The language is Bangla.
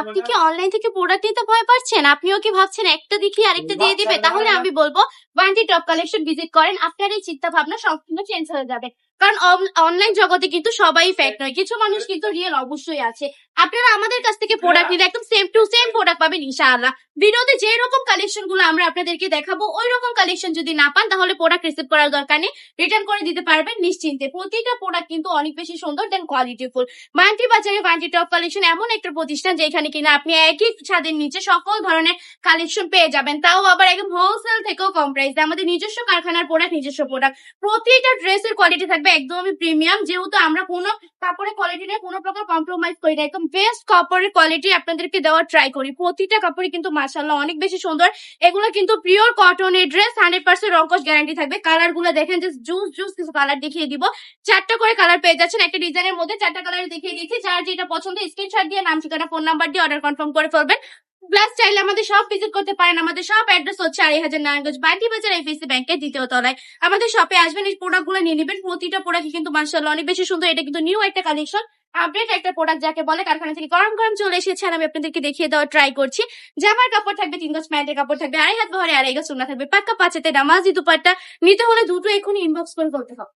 আপনি কি অনলাইন থেকে প্রোডাক্ট নিতে ভয় পাচ্ছেন? আপনিও কি ভাবছেন একটা দেখি আরেকটা দিয়ে দিবে? তাহলে আমি বলবো ওয়ান্টি টপ কালেকশন ভিজিট করেন। আপনার এই চিন্তা ভাবনা সম্পূর্ণ চেঞ্জ হয়ে যাবে। কারণ অনলাইন জগতে কিন্তু সবাই ফেক নয়, কিছু মানুষ কিন্তু রিয়েল অবশ্যই আছে। আপনারা আমাদের কাছ থেকে প্রোডাক্ট নিলে একদম সেম টু সেম প্রোডাক্ট পাবেন ইনশাআল্লাহ। ভিডিওতে যে রকম কালেকশন গুলো আমরা আপনাদেরকে দেখাবো ওই রকম কালেকশন যদি না পান তাহলে প্রোডাক্ট রিসিভ করার দরকার নেই, রিটার্ন করে দিতে পারবেন নিশ্চিন্তে। প্রতিটা প্রোডাক্ট কিন্তু অনেক বেশি সুন্দর দেন কোয়ালিটিফুল। মান্টি বাজারে ওয়ান্টি টপ কালেকশন এমন একটা প্রতিষ্ঠান যেখানে কিনা আপনি একই ছাদের নিচে সকল ধরনের কালেকশন পেয়ে যাবেন, তাও আবার একদম হোলসেল থেকেও কম প্রাইসে। আমাদের নিজস্ব কারখানার প্রোডাক্ট, নিজস্ব প্রোডাক্ট, প্রতিটা ড্রেসের কোয়ালিটি থাকবে একদমই প্রিমিয়াম। যেহেতু আমরা কোনো কাপড়ের কোয়ালিটি নিয়ে কোনো প্রকার কম্প্রোমাইজ করি না, একদম বেস্ট কাপড়ের কোয়ালিটি আপনাদেরকে দেওয়ার ট্রাই করি। প্রতিটা কাপড়ই কিন্তু মাশাআল্লাহ অনেক বেশি সুন্দর। এগুলো কিন্তু পিওর কটনের ড্রেস, 100% রংকশ গ্যারান্টি থাকবে। কালার গুলো দেখেন, জাস্ট জুস জুস কিছু কালার দেখিয়ে দিব। 4টা করে কালার পেয়ে যাচ্ছেন একটা ডিজাইনের মধ্যে। 4টা কালার দেখিয়ে দিচ্ছি, যার যেটা পছন্দ স্ক্রিনশট দিয়ে নাম, ঠিকানা, ফোন নাম্বার দিয়ে অর্ডার কনফার্ম করে ফেলবেন। প্লাস চাইলে আমাদের শপ ভিজিট করতে পারেন। আমাদের শপ অ্যাড্রেস হচ্ছে 2,500 নারায়ণগঞ্জ বান্টি বাজার এফএসসি ব্যাংকের 2য় তলায়। আমাদের শপে আসবেন, এই প্রোডাক্ট গুলো নিয়ে নেবেন। প্রতিটা প্রোডাক্ট কিন্তু মাশাআল্লাহ অনেক বেশি সুন্দর। এটা কিন্তু নিউ একটা কালেকশন, আপডেট একটা প্রোডাক্ট যাকে বলে। কারখানা থেকে গরম গরম চলে এসেছে আর আমি আপনাদেরকে দেখিয়ে দেওয়ার ট্রাই করছি। জামার কাপড় থাকবে 3 গজ, প্যান্টের কাপড় থাকবে 2.5 হাত বহরে, 2.5 গজ ওড়না থাকবে পাক্কা 5 হাতে নামাজি দুপাট্টা। নিতে হলে দুটো এখনই ইনবক্স করে ফেলতে হবে।